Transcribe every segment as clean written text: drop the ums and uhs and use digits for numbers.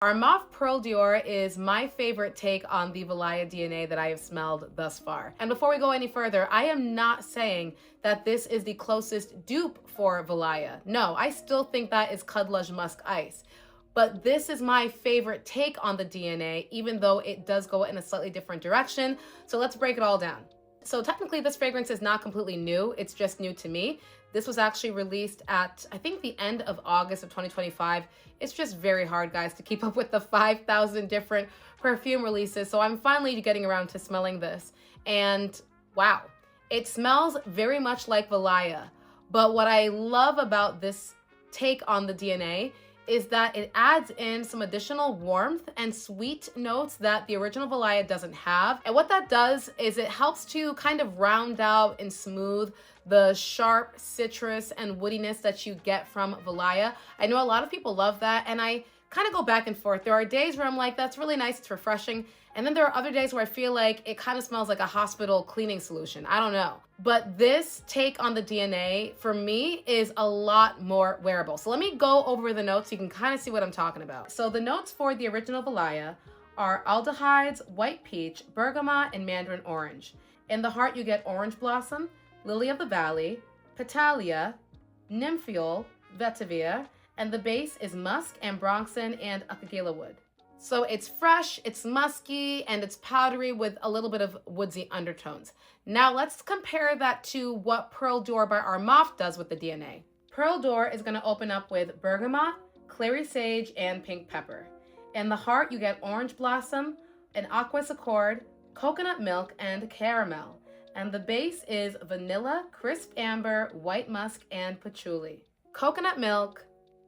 Armaf Pearl Dior is my favorite take on the Valaya DNA that I have smelled thus far. And before we go any further, I am not saying that this is the closest dupe for Valaya. No, I still think that is Cudlush Musk Ice. But this is my favorite take on the DNA, even though it does go in a slightly different direction. So let's break it all down. So technically this fragrance is not completely new, it's just new to me. This was actually released at, I think, the end of August of 2025. It's just very hard, guys, to keep up with the 5,000 different perfume releases. So I'm finally getting around to smelling this. And wow, it smells very much like Valaya. But what I love about this take on the DNA is that it adds in some additional warmth and sweet notes that the original Valaya doesn't have. And what that does is it helps to kind of round out and smooth the sharp citrus and woodiness that you get from Valaya. I know a lot of people love that, and I kind of go back and forth. There are days where I'm like, that's really nice, it's refreshing. And then there are other days where I feel like it kind of smells like a hospital cleaning solution. I don't know. But this take on the DNA for me is a lot more wearable. So let me go over the notes so you can kind of see what I'm talking about. So the notes for the original Valaya are aldehydes, white peach, bergamot, and mandarin orange. In the heart, you get orange blossom, lily of the valley, petalia, nymphiol, vetiver, and the base is musk, ambroxan, and akagila wood. So it's fresh, it's musky, and it's powdery with a little bit of woodsy undertones. Now let's compare that to what Pearl Dior by Armaf does with the DNA. Pearl Dior is gonna open up with bergamot, clary sage, and pink pepper. In the heart, you get orange blossom, an aqueous accord, coconut milk, and caramel. And the base is vanilla, crisp amber, white musk, and patchouli. Coconut milk,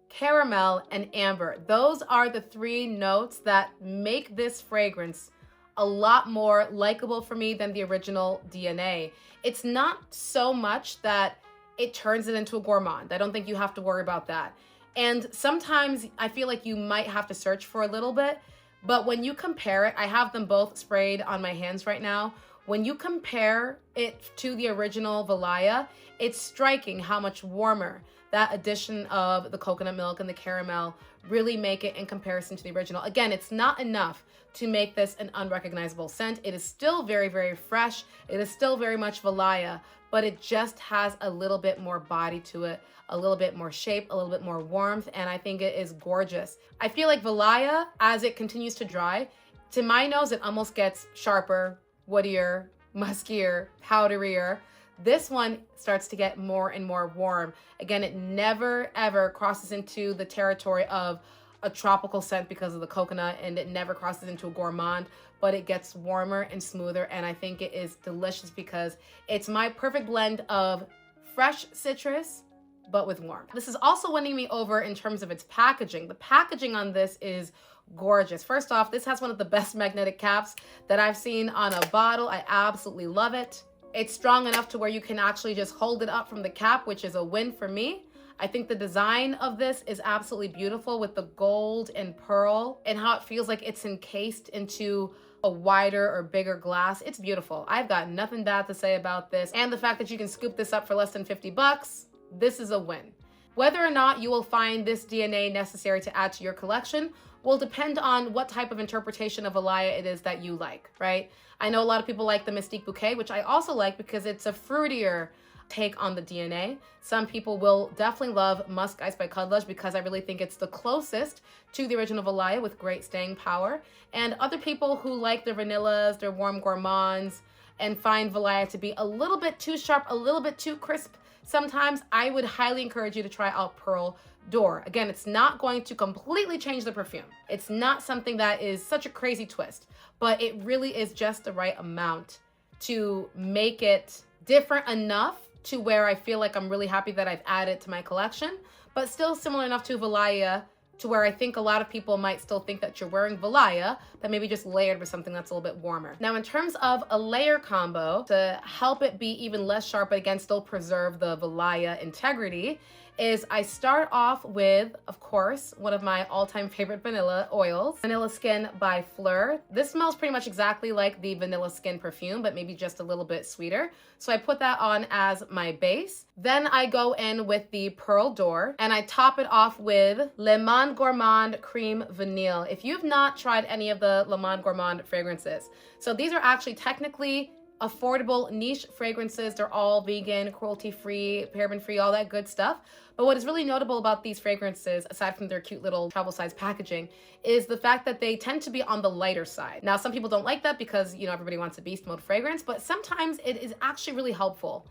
caramel, and amber. Those are the three notes that make this fragrance a lot more likable for me than the original DNA. It's not so much that it turns it into a gourmand. I don't think you have to worry about that. And sometimes I feel like you might have to search for a little bit, but when you compare it, I have them both sprayed on my hands right now. When you compare it to the original Valaya, it's striking how much warmer that addition of the coconut milk and the caramel really make it in comparison to the original. Again, it's not enough to make this an unrecognizable scent. It is still very, very fresh. It is still very much Valaya, but it just has a little bit more body to it, a little bit more shape, a little bit more warmth, and I think it is gorgeous. I feel like Valaya, as it continues to dry, to my nose, it almost gets sharper, woodier, muskier, powderier. This one starts to get more and more warm. Again, it never ever crosses into the territory of a tropical scent because of the coconut, and it never crosses into a gourmand, but it gets warmer and smoother, and I think it is delicious because it's my perfect blend of fresh citrus, but with warmth. This is also winning me over in terms of its packaging. The packaging on this is gorgeous. First off, this has one of the best magnetic caps that I've seen on a bottle. I absolutely love it. It's strong enough to where you can actually just hold it up from the cap, which is a win for me. I think the design of this is absolutely beautiful with the gold and pearl and how it feels like it's encased into a wider or bigger glass. It's beautiful. I've got nothing bad to say about this. And the fact that you can scoop this up for less than 50 bucks, this is a win. Whether or not you will find this DNA necessary to add to your collection will depend on what type of interpretation of Valaya it is that you like, right? I know a lot of people like the Mystique Bouquet, which I also like because it's a fruitier take on the DNA. Some people will definitely love Musk Ice by Cudlush because I really think it's the closest to the original Valaya with great staying power. And other people who like their vanillas, their warm gourmands, and find Valaya to be a little bit too sharp, a little bit too crisp sometimes, I would highly encourage you to try out Pearl Dior. Again, it's not going to completely change the perfume. It's not something that is such a crazy twist, but it really is just the right amount to make it different enough to where I feel like I'm really happy that I've added to my collection, but still similar enough to Valaya to where I think a lot of people might still think that you're wearing Valaya, but maybe just layered with something that's a little bit warmer. Now, in terms of a layer combo, to help it be even less sharp, but again, still preserve the Valaya integrity, is I start off with, of course, one of my all-time favorite vanilla oils, Vanilla Skin by Fleur. This smells pretty much exactly like the Vanilla Skin perfume, but maybe just a little bit sweeter. So I put that on as my base. Then I go in with the Perle d'Or, and I top it off with Le Monde Gourmand Cream Vanille. If you've not tried any of the Le Monde Gourmand fragrances, so these are actually technically affordable niche fragrances. They're all vegan, cruelty-free, paraben-free, all that good stuff. But what is really notable about these fragrances, aside from their cute little travel size packaging, is the fact that they tend to be on the lighter side. Now, some people don't like that because, you know, everybody wants a beast mode fragrance, but sometimes it is actually really helpful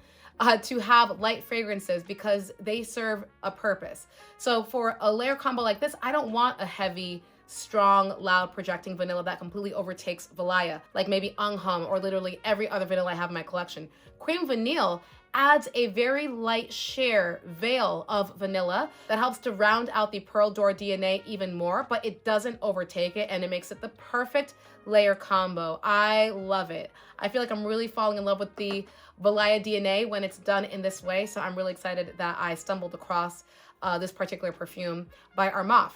to have light fragrances because they serve a purpose. So for a layer combo like this, I don't want a heavy, strong, loud projecting vanilla that completely overtakes Valaya, like maybe Hum or literally every other vanilla I have in my collection. Cream Vanille adds a very light sheer veil of vanilla that helps to round out the Perle d'Or DNA even more, but it doesn't overtake it, and it makes it the perfect layer combo. I love it. I feel like I'm really falling in love with the Valaya DNA when it's done in this way, so I'm really excited that I stumbled across this particular perfume by Armaf.